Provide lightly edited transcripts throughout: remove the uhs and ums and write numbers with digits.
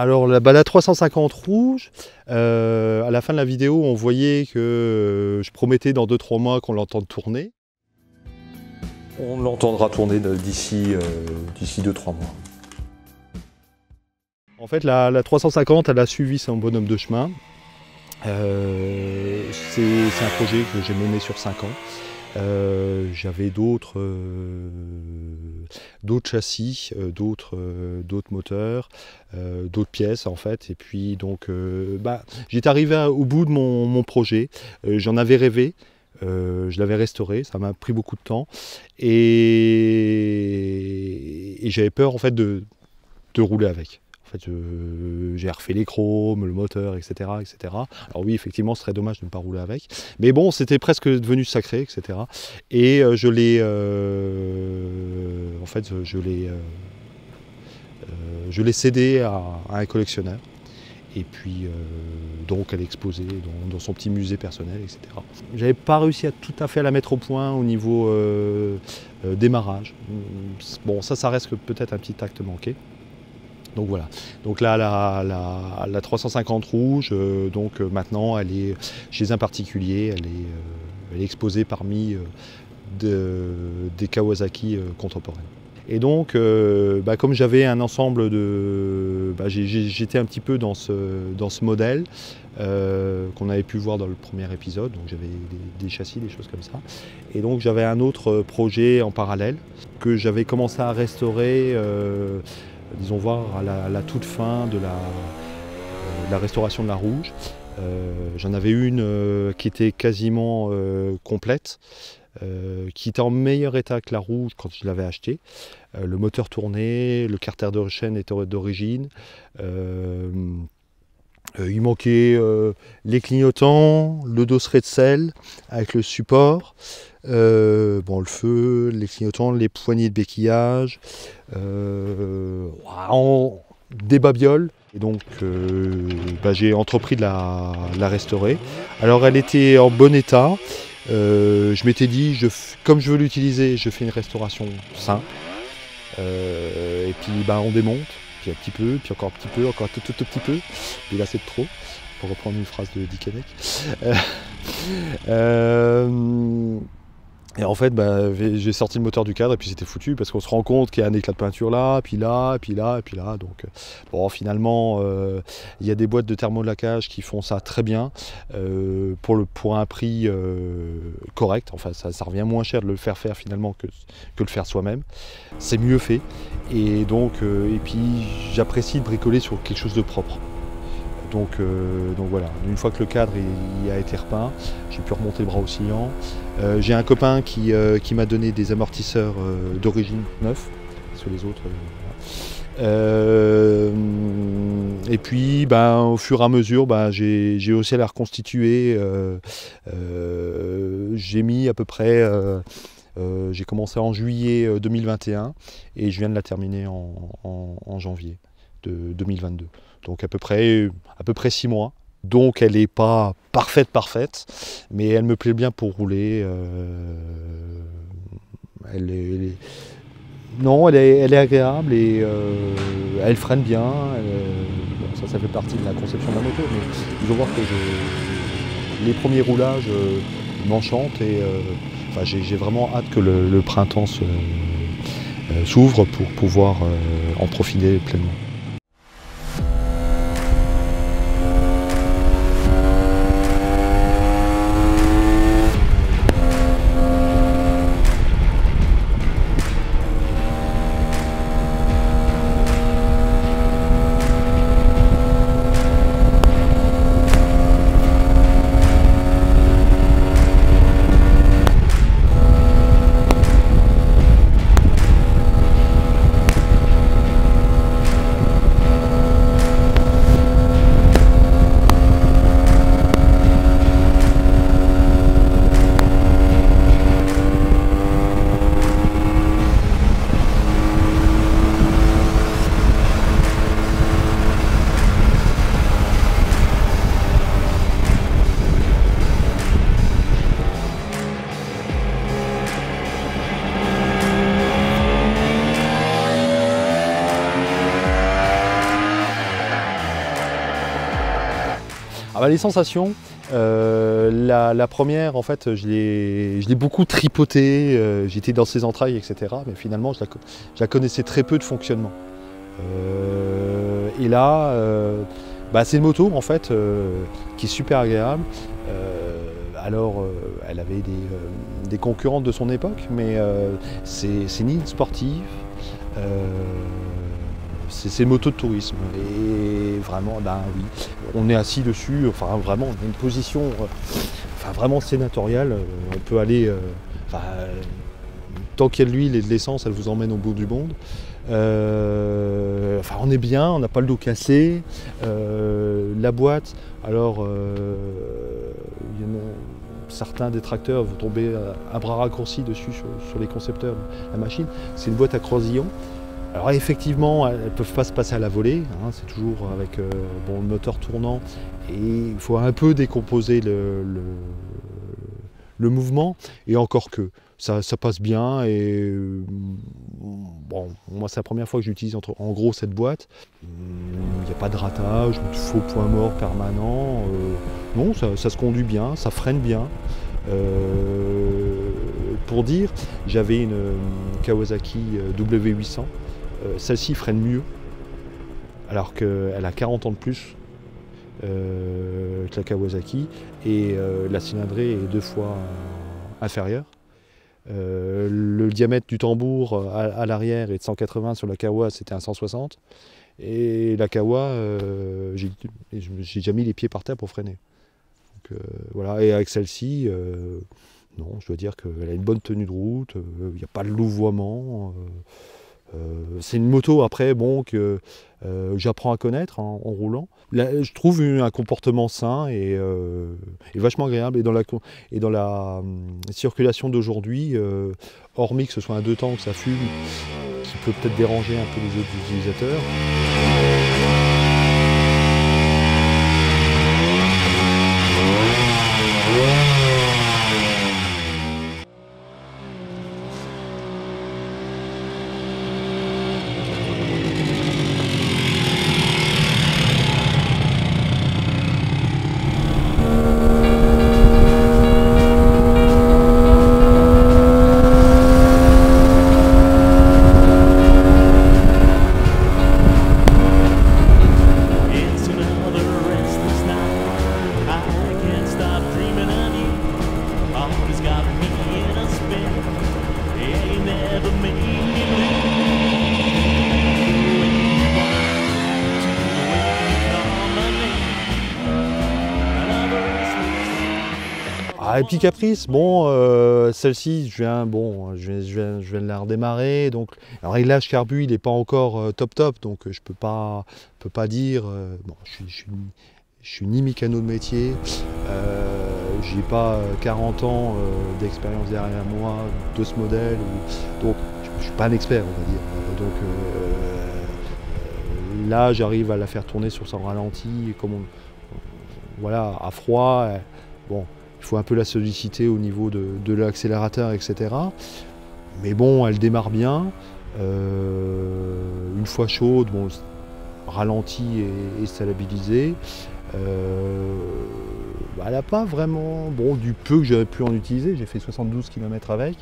Alors la 350 rouge, à la fin de la vidéo, on voyait que je promettais dans 2-3 mois qu'on l'entende tourner. On l'entendra tourner d'ici 2-3 mois. En fait, la 350, elle a suivi son bonhomme de chemin. C'est un projet que j'ai mené sur 5 ans. J'avais d'autres châssis, d'autres moteurs, d'autres pièces en fait. Et puis donc, j'étais arrivé au bout de mon projet. J'en avais rêvé. Je l'avais restauré, ça m'a pris beaucoup de temps. Et j'avais peur en fait de rouler avec. En fait, j'ai refait les chromes, le moteur, etc., etc. Alors oui, effectivement, ce serait dommage de ne pas rouler avec. Mais bon, c'était presque devenu sacré, etc. Et je l'ai cédé à un collectionneur. Et puis, donc, elle est exposée dans son petit musée personnel, etc. J'avais pas réussi à tout à fait la mettre au point au niveau démarrage. Bon, ça reste peut-être un petit acte manqué. Donc voilà, donc là la 350 rouge, maintenant elle est chez un particulier, elle est exposée parmi des Kawasaki contemporaines. Et donc, comme j'avais un ensemble de... j'étais un petit peu dans ce modèle qu'on avait pu voir dans le premier épisode, donc j'avais des châssis, des choses comme ça. Et donc j'avais un autre projet en parallèle que j'avais commencé à restaurer disons voir à la toute fin de la restauration de la rouge. J'en avais une qui était quasiment complète, qui était en meilleur état que la rouge quand je l'avais achetée. Le moteur tournait, le carter de chaîne était d'origine. Il manquait les clignotants, le dosseret de selle avec le support, le feu, les clignotants, les poignées de béquillage, des babioles. Et donc j'ai entrepris de la restaurer. Alors elle était en bon état. Je m'étais dit, comme je veux l'utiliser, je fais une restauration simple. Et puis on démonte. Puis un petit peu, puis encore un petit peu, encore un tout petit peu. Et là c'est trop, pour reprendre une phrase de Dick Henneck. Et en fait, j'ai sorti le moteur du cadre et puis c'était foutu parce qu'on se rend compte qu'il y a un éclat de peinture là, puis là, et puis là, et puis là. Donc, finalement, il y a des boîtes de thermolaquage qui font ça très bien pour un prix correct. Enfin, ça revient moins cher de le faire finalement que le faire soi-même. C'est mieux fait. Et donc, et puis j'apprécie de bricoler sur quelque chose de propre. Donc voilà, une fois que le cadre il a été repeint, j'ai pu remonter le bras oscillant. J'ai un copain qui m'a donné des amortisseurs d'origine neufs, sur les autres. Et puis au fur et à mesure, j'ai aussi à la reconstituer. J'ai mis à peu près, j'ai commencé en juillet 2021 et je viens de la terminer en janvier 2022. Donc à peu près 6 mois. Donc elle n'est pas parfaite, mais elle me plaît bien pour rouler. Elle est agréable et elle freine bien. Ça fait partie de la conception de la moto. Mais vous allez voir que les premiers roulages m'enchantent et j'ai vraiment hâte que le printemps s'ouvre pour pouvoir en profiter pleinement. Les sensations, la première, en fait, je l'ai beaucoup tripoté, j'étais dans ses entrailles, etc. Mais finalement, je la connaissais très peu de fonctionnement. Et là, c'est une moto, en fait, qui est super agréable. Elle avait des concurrentes de son époque, mais c'est une ligne sportive. C'est une moto de tourisme et vraiment, oui, on est assis dessus, enfin vraiment, on a une position vraiment sénatoriale. On peut aller, tant qu'il y a de l'huile et de l'essence, elle vous emmène au bout du monde. On est bien, on n'a pas le dos cassé. La boîte, alors certains détracteurs vont tomber à bras raccourcis dessus sur les concepteurs de la machine. C'est une boîte à croisillon. Alors effectivement, elles ne peuvent pas se passer à la volée, hein, c'est toujours avec le moteur tournant et il faut un peu décomposer le mouvement, et encore que ça passe bien. Et moi c'est la première fois que j'utilise en gros cette boîte. Il n'y a pas de ratage, de faux point mort permanent, non, ça se conduit bien, ça freine bien. Pour dire, j'avais une Kawasaki W800. Celle-ci freine mieux, alors qu'elle a 40 ans de plus que la Kawasaki, et la cylindrée est 2 fois inférieure. Le diamètre du tambour à l'arrière est de 180, sur la Kawa c'était un 160, et la Kawa, j'ai déjà mis les pieds par terre pour freiner. Donc, voilà, et avec celle-ci, non, je dois dire qu'elle a une bonne tenue de route, il n'y a pas de louvoiement. C'est une moto après que j'apprends à connaître en roulant. Là, je trouve un comportement sain et vachement agréable. Et dans la circulation d'aujourd'hui, hormis que ce soit un 2 temps, que ça fume, qui peut peut-être déranger un peu les autres utilisateurs. Et puis Caprice, celle-ci, je viens de la redémarrer. Donc, le réglage carbu, il n'est pas encore top, donc je peux pas dire. Je suis ni mécano de métier, j'ai pas 40 ans d'expérience derrière moi de ce modèle, donc je suis pas un expert, on va dire. Donc là, j'arrive à la faire tourner sur son ralenti, à froid. Il faut un peu la solliciter au niveau de l'accélérateur, etc. Mais elle démarre bien. Une fois chaude, ralenti et stabilisé. Elle n'a pas vraiment, du peu que j'aurais pu en utiliser, j'ai fait 72 km avec.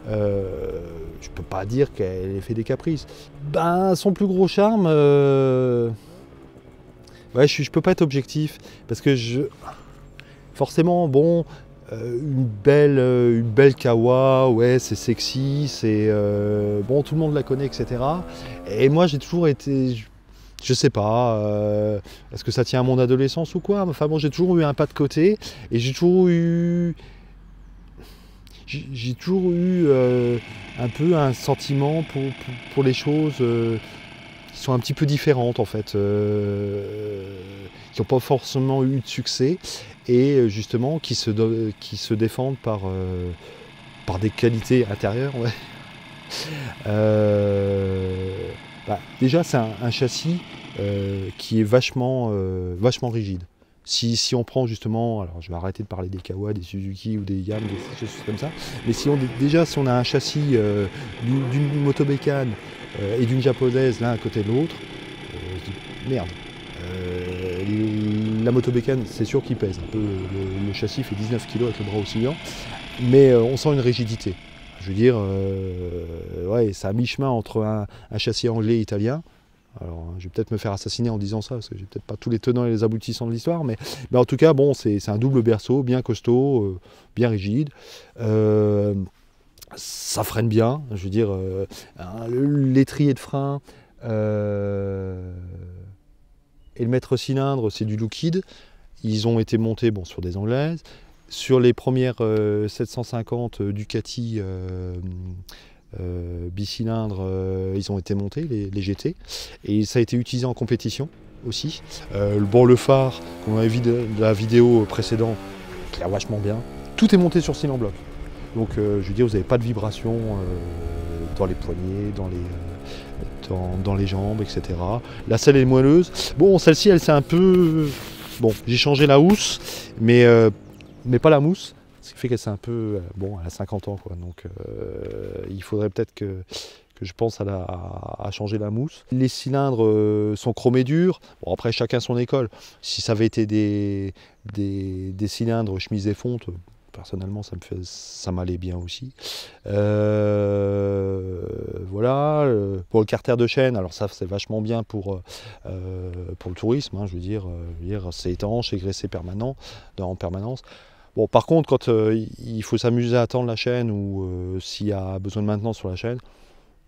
Je ne peux pas dire qu'elle ait fait des caprices. Son plus gros charme, je ne peux pas être objectif, parce que forcément, une belle Kawa, ouais, c'est sexy, c'est tout le monde la connaît, etc. Et moi, j'ai toujours été, je sais pas, est-ce que ça tient à mon adolescence ou quoi? Enfin j'ai toujours eu un pas de côté, et j'ai toujours eu un peu un sentiment pour les choses qui sont un petit peu différentes, en fait, qui n'ont pas forcément eu de succès, et justement qui se défendent par des qualités intérieures. Ouais. Déjà, c'est un châssis qui est vachement rigide. Si on prend justement, alors je vais arrêter de parler des Kawa, des Suzuki ou des Yam, des choses comme ça, mais si on a un châssis d'une motobécane et d'une japonaise l'un à côté de l'autre, je dis merde. la motobécane, c'est sûr qu'il pèse un peu, le châssis fait 19 kg avec le bras oscillant, mais on sent une rigidité. Je veux dire, ouais, c'est à mi-chemin entre un châssis anglais et italien. Alors, je vais peut-être me faire assassiner en disant ça, parce que j'ai peut-être pas tous les tenants et les aboutissants de l'histoire, mais en tout cas, bon, c'est un double berceau, bien costaud, bien rigide. Ça freine bien, je veux dire, l'étrier de frein et le maître cylindre, c'est du liquide. Ils ont été montés sur des anglaises. Sur les premières 750 Ducati bicylindres, ils ont été montés, les GT, et ça a été utilisé en compétition aussi. Le phare, qu'on avait vu de la vidéo précédente, qui est vachement bien. Tout est monté sur cylindre bloc. Donc je veux dire, vous n'avez pas de vibration dans les poignets, dans les jambes, etc. La selle est moelleuse. Bon, celle-ci, elle c'est un peu... Bon, j'ai changé la housse, mais pas la mousse. Ce qui fait qu'elle c'est un peu... Bon, elle a 50 ans, quoi. Donc il faudrait peut-être que je pense à changer la mousse. Les cylindres sont chromés durs. Bon, après, chacun son école. Si ça avait été des cylindres chemise et fonte, personnellement, ça m'allait bien aussi. Voilà. Pour le carter de chaîne, alors ça, c'est vachement bien pour le tourisme. Hein, je veux dire, c'est étanche, c'est graissé en permanence. Bon, par contre, quand il faut s'amuser à tendre la chaîne ou s'il y a besoin de maintenance sur la chaîne,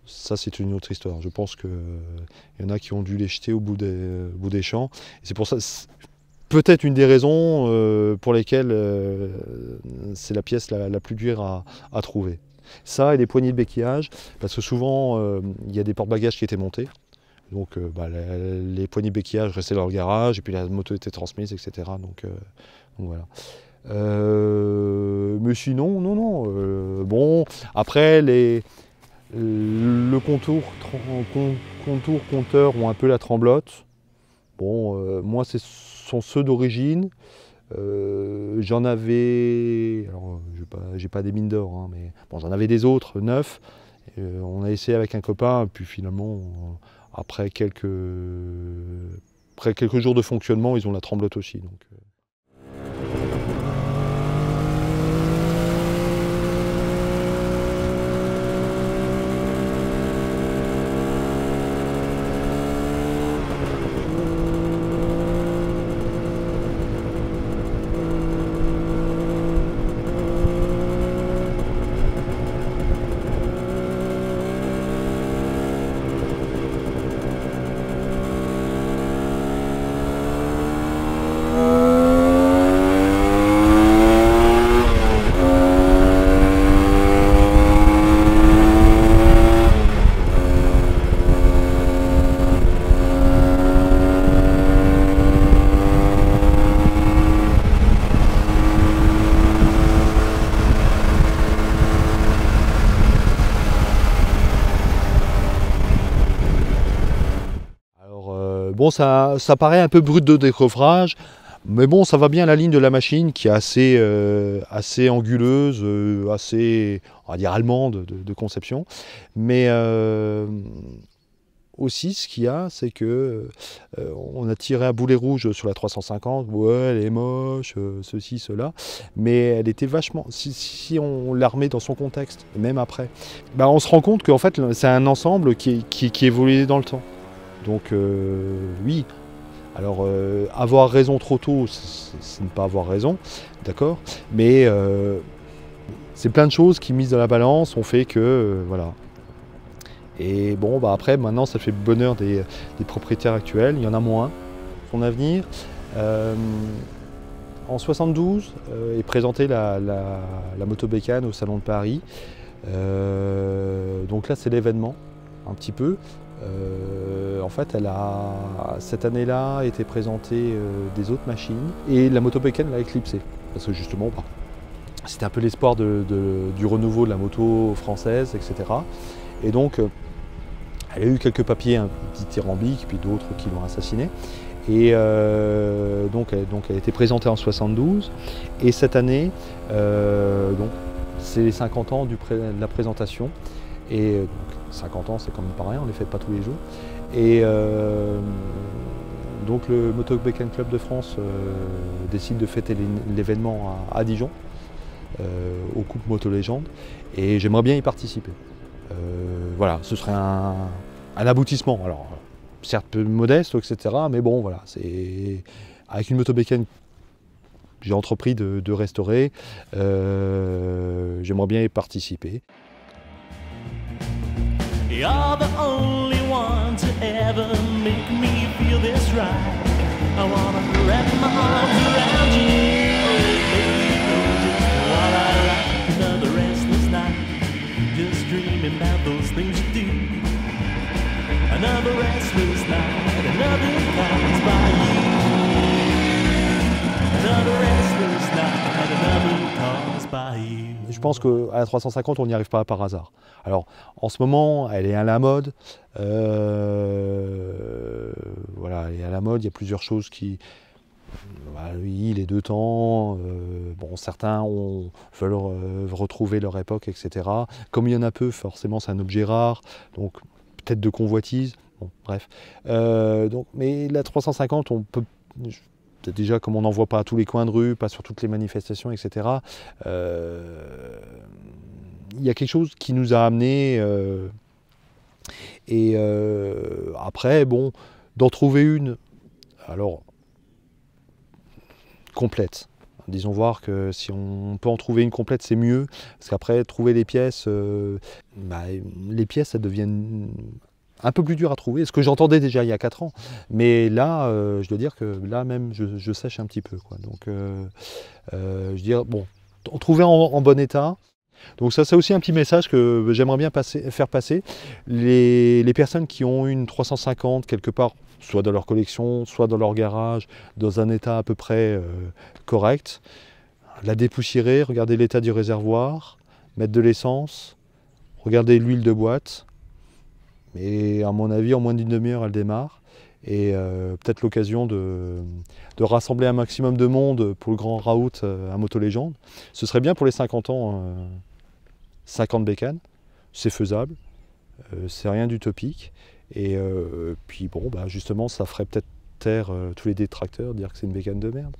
ça, c'est une autre histoire. Je pense qu'il y en a qui ont dû les jeter au bout des champs. C'est pour ça, peut-être une des raisons pour lesquelles c'est la pièce la plus dure à trouver. Ça et les poignées de béquillage, parce que souvent, il y a des porte-bagages qui étaient montés. Donc, les poignées de béquillage restaient dans le garage, et puis la moto était transmise, etc. Donc voilà. Mais sinon, non. Bon, après, le compteur ont un peu la tremblote. Bon, moi, ce sont ceux d'origine. J'en avais, alors j'ai pas des mines d'or, hein, mais bon, j'en avais des autres, neufs. On a essayé avec un copain, puis finalement, après quelques jours de fonctionnement, ils ont la tremblote aussi. Donc, bon, ça paraît un peu brut de décoffrage, mais bon, ça va bien à la ligne de la machine qui est assez anguleuse, assez, on va dire, allemande de conception. Mais aussi, ce qu'il y a, c'est que on a tiré un boulet rouge sur la 350. Ouais, elle est moche, ceci, cela. Mais elle était vachement... Si on la remet dans son contexte, et même après, on se rend compte qu'en fait, c'est un ensemble qui évolue dans le temps. Donc oui, alors avoir raison trop tôt, c'est ne pas avoir raison, d'accord, mais c'est plein de choses qui mises dans la balance ont fait que voilà. Et bon, après, maintenant, ça fait le bonheur des propriétaires actuels, il y en a moins, son avenir. En 72 est présentée la motobécane au Salon de Paris. Donc là, c'est l'événement, un petit peu. En fait, elle a cette année-là été présentée des autres machines et la motobécane l'a éclipsée parce que justement c'était un peu l'espoir du renouveau de la moto française, etc. Et donc elle a eu quelques papiers un petit dithyrambiques puis d'autres qui l'ont assassinée. Et donc elle a été présentée en 72 et cette année c'est les 50 ans de la présentation. Et donc, 50 ans, c'est quand même pas rien, on ne les fait pas tous les jours. Et Donc le Moto Bécane Club de France décide de fêter l'événement à Dijon, au Coupe Moto Légende, et j'aimerais bien y participer. Voilà, ce serait un aboutissement, alors certes peu modeste, etc., mais bon voilà, c'est avec une moto bécane que j'ai entrepris de restaurer, j'aimerais bien y participer. You're the only one to ever make me feel this right. I wanna wrap my arms around you, baby, you know just what I like. Another restless night, just dreaming about those things you do. Another restless night, another comes by you. Another restless night, another comes by you. Je pense qu'à la 350, on n'y arrive pas par hasard. Alors, en ce moment, elle est à la mode. Voilà, elle est à la mode. Il y a plusieurs choses qui... Oui, les deux temps. Bon, certains veulent retrouver leur époque, etc. Comme il y en a peu, forcément, c'est un objet rare. Donc, peut-être de convoitise. Bon, bref. Mais la 350, on peut... Déjà, comme on n'en voit pas à tous les coins de rue, pas sur toutes les manifestations, etc., il y a quelque chose qui nous a amenés. Après, bon, d'en trouver une, alors, complète. Disons voir que si on peut en trouver une complète, c'est mieux. Parce qu'après, trouver les pièces, ça devient un peu plus dur à trouver, ce que j'entendais déjà il y a 4 ans. Mais là, je dois dire que là même, je sèche un petit peu, quoi. Donc, je veux dire, bon, on trouvait en bon état. Donc ça, c'est aussi un petit message que j'aimerais bien faire passer. Les personnes qui ont une 350 quelque part, soit dans leur collection, soit dans leur garage, dans un état à peu près correct, la dépoussiérer, regarder l'état du réservoir, mettre de l'essence, regarder l'huile de boîte. Mais à mon avis, en moins d'une demi-heure, elle démarre. Et peut-être l'occasion de rassembler un maximum de monde pour le grand raout à Moto Légende. Ce serait bien pour les 50 ans, 50 bécanes. C'est faisable, c'est rien d'utopique. Et puis bon, bah, justement, ça ferait peut-être taire tous les détracteurs, dire que c'est une bécane de merde.